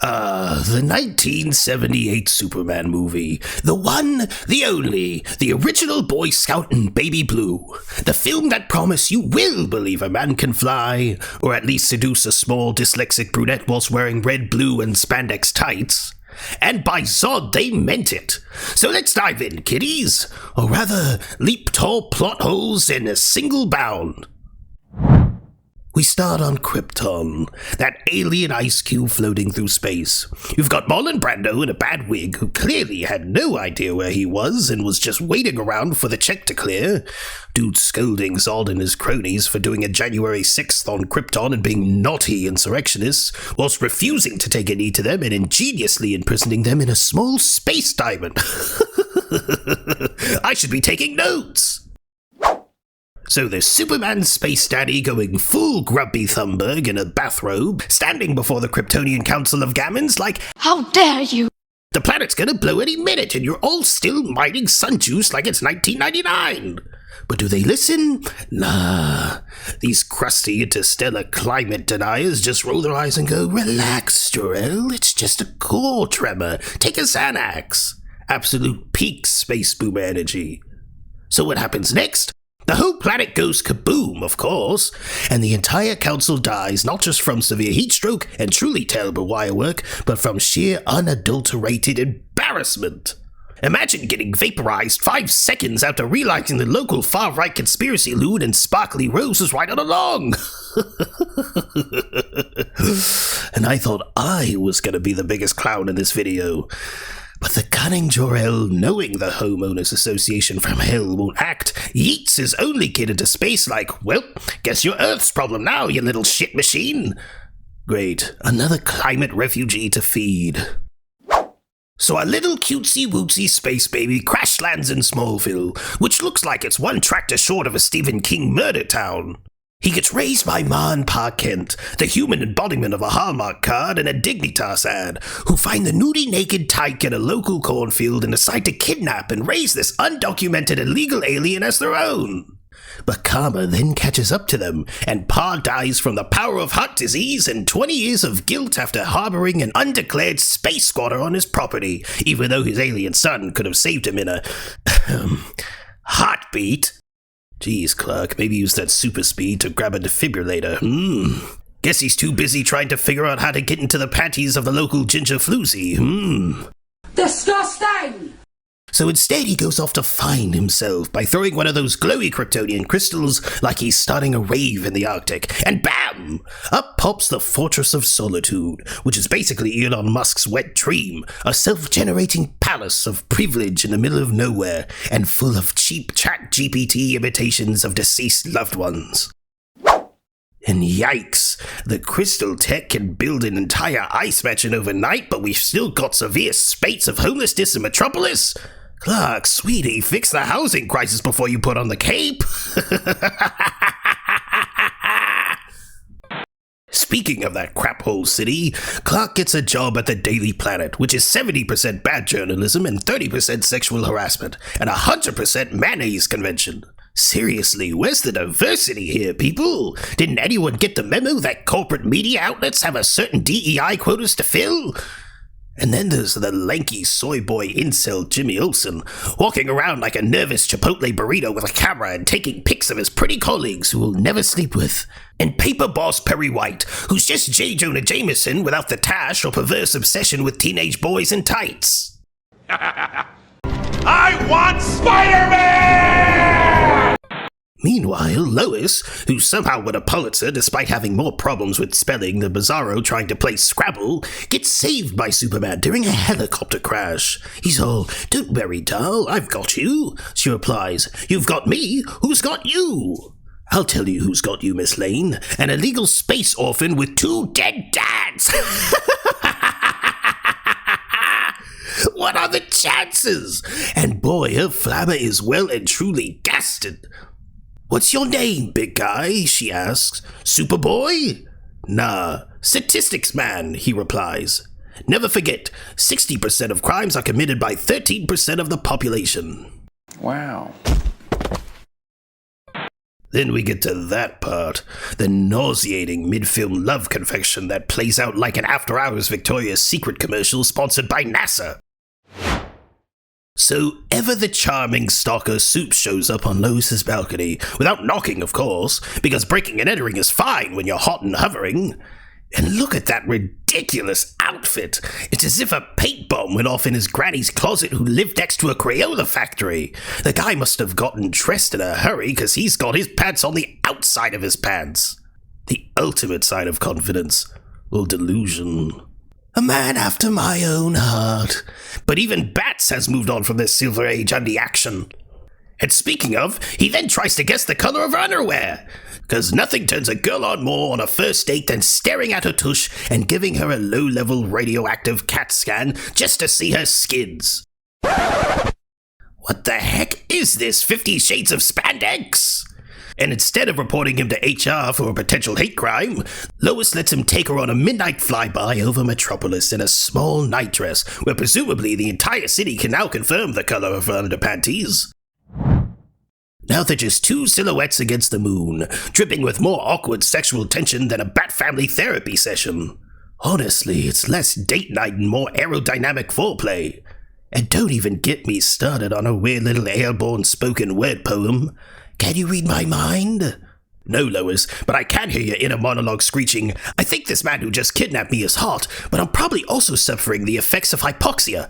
The 1978 Superman movie. The one, the only, the original Boy Scout in baby blue. The film that promised you will believe a man can fly, or at least seduce a small dyslexic brunette whilst wearing red, blue, and spandex tights. And by Zod, they meant it. So let's dive in, kiddies. Or rather, leap tall plot holes in a single bound. We start on Krypton, that alien ice cube floating through space. You've got Marlon Brando in a bad wig who clearly had no idea where he was and was just waiting around for the check to clear. Dude scolding Zod and his cronies for doing a January 6th on Krypton and being naughty insurrectionists, whilst refusing to take a knee to them and ingeniously imprisoning them in a small space diamond. I should be taking notes! So there's Superman Space Daddy going full Grumpy Thunberg in a bathrobe, standing before the Kryptonian Council of Gammons like, "How dare you! The planet's gonna blow any minute and you're all still mining sun juice like it's 1999. But do they listen? Nah. These crusty interstellar climate deniers just roll their eyes and go, "Relax, Jor-El, it's just a core tremor. Take a Xanax." Absolute peak space boomer energy. So what happens next? The whole planet goes kaboom, of course, and the entire council dies not just from severe heat stroke and truly terrible wire work, but from sheer unadulterated embarrassment. Imagine getting vaporized 5 seconds after realizing the local far-right conspiracy loon and Sparkly Rose was right on along. And I thought I was going to be the biggest clown in this video. But the cunning Jor-El, knowing the Homeowners Association from hell won't act, yeets his only kid into space like, "Well, guess you're Earth's problem now, you little shit machine." Great, another climate refugee to feed. So our little cutesy-wootsy space baby crash lands in Smallville, which looks like it's one tractor short of a Stephen King murder town. He gets raised by Ma and Pa Kent, the human embodiment of a Hallmark card and a Dignitas ad, who find the nudie naked tyke in a local cornfield and decide to kidnap and raise this undocumented illegal alien as their own. But karma then catches up to them, and Pa dies from the power of heart disease and 20 years of guilt after harboring an undeclared space squatter on his property, even though his alien son could have saved him in a heartbeat. Geez, Clark, maybe use that super speed to grab a defibrillator. Guess he's too busy trying to figure out how to get into the panties of the local ginger floozy. Disgusting! So instead he goes off to find himself by throwing one of those glowy Kryptonian crystals like he's starting a rave in the Arctic, and bam! Up pops the Fortress of Solitude, which is basically Elon Musk's wet dream, a self-generating palace of privilege in the middle of nowhere, and full of cheap ChatGPT imitations of deceased loved ones. And yikes, the crystal tech can build an entire ice mansion overnight, but we've still got severe spates of homelessness in Metropolis? Clark, sweetie, fix the housing crisis before you put on the cape. Speaking of that crap-hole city, Clark gets a job at the Daily Planet, which is 70% bad journalism and 30% sexual harassment, and 100% mayonnaise convention. Seriously, where's the diversity here, people? Didn't anyone get the memo that corporate media outlets have a certain DEI quotas to fill? And then there's the lanky soy boy incel Jimmy Olsen, walking around like a nervous Chipotle burrito with a camera and taking pics of his pretty colleagues who will never sleep with. And paper boss Perry White, who's just J. Jonah Jameson without the tash or perverse obsession with teenage boys in tights. I want Spider-Man! Meanwhile, Lois, who somehow won a Pulitzer despite having more problems with spelling than Bizarro trying to play Scrabble, gets saved by Superman during a helicopter crash. He's all, "Don't worry, doll, I've got you." She replies, "You've got me, who's got you?" "I'll tell you who's got you, Miss Lane. An illegal space orphan with 2 dead dads." What are the chances? And boy, her flabber is well and truly gasted. "What's your name, big guy?" she asks. "Superboy?" "Nah, Statistics Man," he replies. "Never forget, 60% of crimes are committed by 13% of the population." Wow. Then we get to that part, the nauseating mid-film love confection that plays out like an after-hours Victoria's Secret commercial sponsored by NASA. So ever the charming stalker Soup shows up on Lois's balcony, without knocking of course, because breaking and entering is fine when you're hot and hovering. And look at that ridiculous outfit. It's as if a paint bomb went off in his granny's closet who lived next to a Crayola factory. The guy must have gotten dressed in a hurry because he's got his pants on the outside of his pants. The ultimate sign of confidence, or delusion. A man after my own heart. But even Bats has moved on from this Silver Age undie action. And speaking of, he then tries to guess the color of her underwear. Because nothing turns a girl on more on a first date than staring at her tush and giving her a low-level radioactive CAT scan just to see her skids. What the heck is this 50 Shades of Spandex? And instead of reporting him to HR for a potential hate crime, Lois lets him take her on a midnight flyby over Metropolis in a small nightdress, where presumably the entire city can now confirm the color of her underpanties. Now they're just two silhouettes against the moon, dripping with more awkward sexual tension than a Bat Family therapy session. Honestly, it's less date night and more aerodynamic foreplay. And don't even get me started on a weird little airborne spoken word poem. Can you read my mind? No, Lois, but I can hear your inner monologue screeching, I think this man who just kidnapped me is hot, but I'm probably also suffering the effects of hypoxia.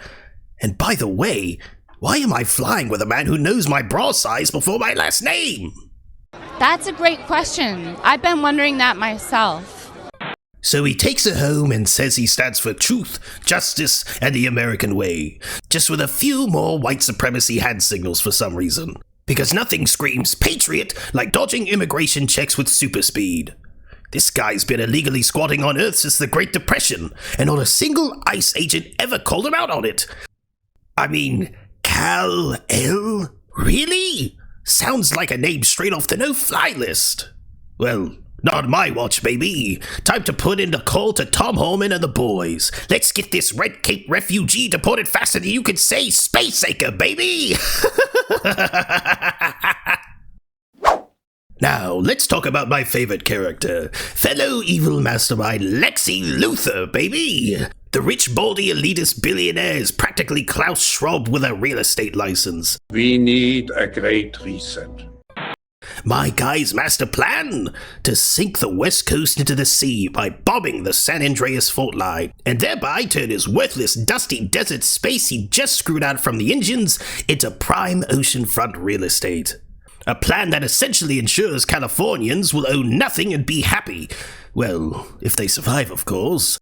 And by the way, why am I flying with a man who knows my bra size before my last name? That's a great question. I've been wondering that myself. So he takes her home and says he stands for truth, justice, and the American way, just with a few more white supremacy hand signals for some reason. Because nothing screams patriot like dodging immigration checks with super speed. This guy's been illegally squatting on Earth since the Great Depression, and not a single ICE agent ever called him out on it. I mean, Kal-El? Really? Sounds like a name straight off the no-fly list. Well, not my watch, baby. Time to put in the call to Tom Holman and the boys. Let's get this Red Cape refugee deported faster than you can say Space Acre, baby! Now, let's talk about my favorite character. Fellow evil mastermind Lexi Luthor, baby! The rich, baldy, elitist billionaires, practically Klaus Schwab with a real estate license. We need a great reset. My guy's master plan? To sink the West Coast into the sea by bombing the San Andreas fault line, and thereby turn his worthless, dusty desert space he just screwed out from the engines into prime oceanfront real estate. A plan that essentially ensures Californians will own nothing and be happy. Well, if they survive, of course.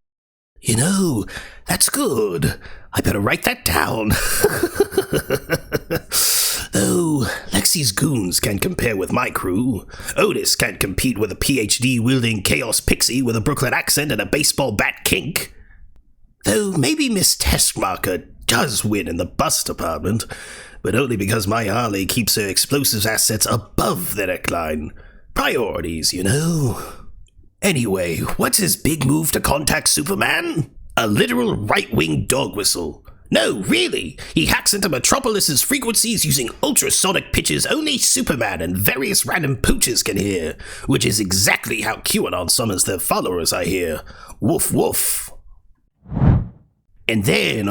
You know, that's good. I better write that down. Though, Lexi's goons can't compare with my crew. Otis can't compete with a PhD-wielding chaos pixie with a Brooklyn accent and a baseball bat kink. Though maybe Miss Testmarker does win in the bus department, but only because my Harley keeps her explosives assets above the neckline. Priorities, you know. Anyway, what's his big move to contact Superman? A literal right-wing dog whistle. No, really, he hacks into Metropolis's frequencies using ultrasonic pitches only Superman and various random pooches can hear, which is exactly how QAnon summons their followers, I hear. Woof woof. And then,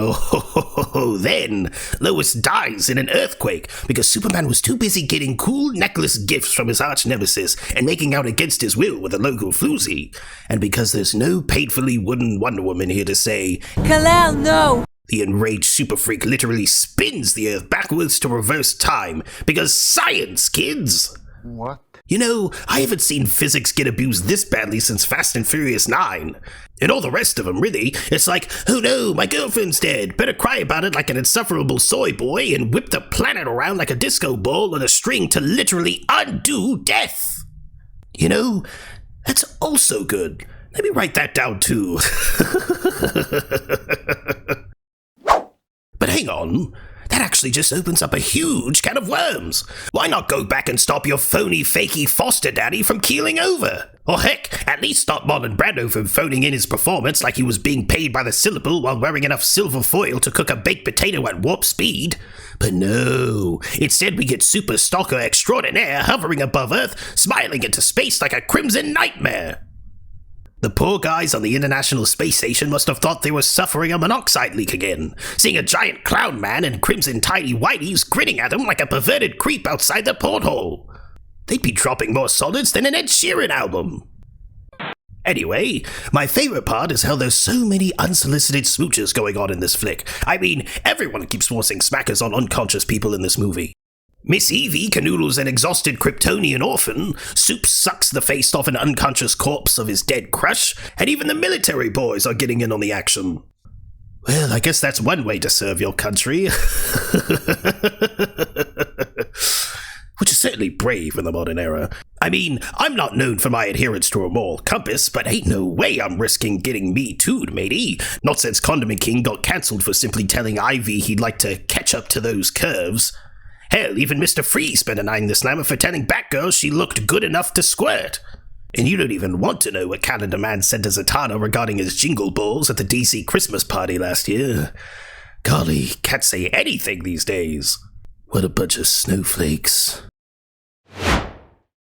then, Lois dies in an earthquake because Superman was too busy getting cool necklace gifts from his arch-nemesis and making out against his will with a local floozy. And because there's no painfully wooden Wonder Woman here to say, Kal-El, no! The enraged super freak literally spins the Earth backwards to reverse time, because science, kids! What? You know, I haven't seen physics get abused this badly since Fast and Furious 9. And all the rest of them, really. It's like, oh no, my girlfriend's dead. Better cry about it like an insufferable soy boy and whip the planet around like a disco ball on a string to literally undo death. You know, that's also good. Let me write that down too. But hang on, that actually actually just opens up a huge can of worms. Why not go back and stop your phony, fakey foster daddy from keeling over? Or heck, at least stop Marlon Brando from phoning in his performance like he was being paid by the syllable while wearing enough silver foil to cook a baked potato at warp speed. But no, instead we get super stalker extraordinaire hovering above Earth, smiling into space like a crimson nightmare. The poor guys on the International Space Station must have thought they were suffering a monoxide leak again, seeing a giant clown man in crimson tidy whities grinning at them like a perverted creep outside the porthole. They'd be dropping more solids than an Ed Sheeran album. Anyway, my favorite part is how there's so many unsolicited smooches going on in this flick. I mean, everyone keeps forcing smackers on unconscious people in this movie. Miss Evie canoodles an exhausted Kryptonian orphan, Soup sucks the face off an unconscious corpse of his dead crush, and even the military boys are getting in on the action. Well, I guess that's one way to serve your country. Which is certainly brave in the modern era. I mean, I'm not known for my adherence to a moral compass, but ain't no way I'm risking getting me too'd, matey. Not since Condiment King got cancelled for simply telling Ivy he'd like to catch up to those curves. Hell, even Mr. Freeze spent a night in the slammer for telling Batgirl she looked good enough to squirt. And you don't even want to know what Calendar Man said to Zatanna regarding his jingle balls at the DC Christmas party last year. Golly, can't say anything these days. What a bunch of snowflakes.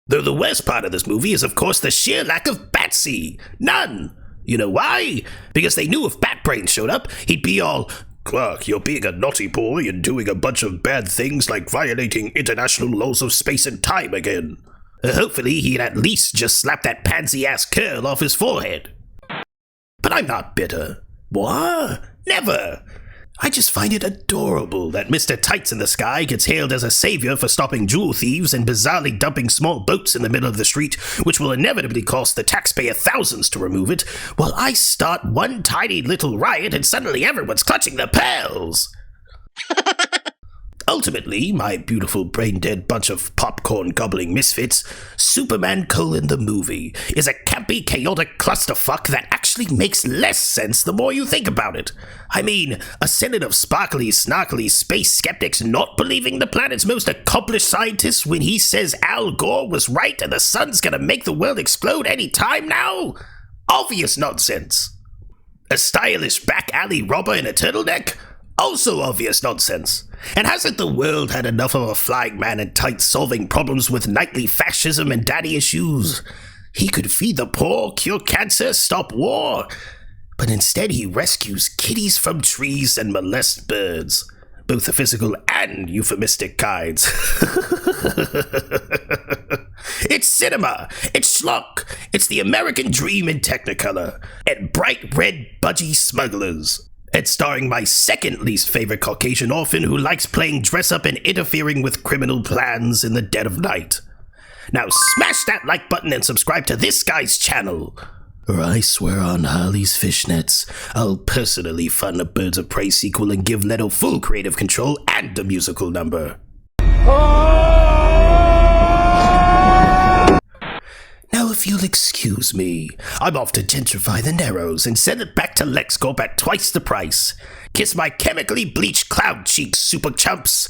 Though the worst part of this movie is, of course, the sheer lack of Batsy. None! You know why? Because they knew if Batbrain showed up, he'd be all, "Clark, you're being a naughty boy and doing a bunch of bad things like violating international laws of space and time again." Hopefully he'd at least just slap that pansy-ass curl off his forehead. But I'm not bitter. What? Never! I just find it adorable that Mr. Tights in the Sky gets hailed as a savior for stopping jewel thieves and bizarrely dumping small boats in the middle of the street, which will inevitably cost the taxpayer thousands to remove it, while I start one tiny little riot and suddenly everyone's clutching their pearls. Ultimately, my beautiful brain-dead bunch of popcorn-gobbling misfits, Superman: the movie is a campy, chaotic clusterfuck that actually makes less sense the more you think about it. I mean, a senate of sparkly, snarkly space skeptics not believing the planet's most accomplished scientists when he says Al Gore was right and the sun's gonna make the world explode any time now? Obvious nonsense. A stylish back-alley robber in a turtleneck? Also obvious nonsense. And hasn't the world had enough of a flying man in tights solving problems with nightly fascism and daddy issues? He could feed the poor, cure cancer, stop war. But instead he rescues kitties from trees and molests birds. Both the physical and euphemistic kinds. It's cinema, it's schlock, it's the American dream in Technicolor, and bright red budgie smugglers. It's starring my second least favorite Caucasian orphan who likes playing dress-up and interfering with criminal plans in the dead of night. Now smash that like button and subscribe to this guy's channel, or I swear on Harley's fishnets, I'll personally fund a Birds of Prey sequel and give Leto full creative control and a musical number. Now if you'll excuse me, I'm off to gentrify the Narrows and send it back to LexCorp at twice the price. Kiss my chemically bleached cloud cheeks, super chumps.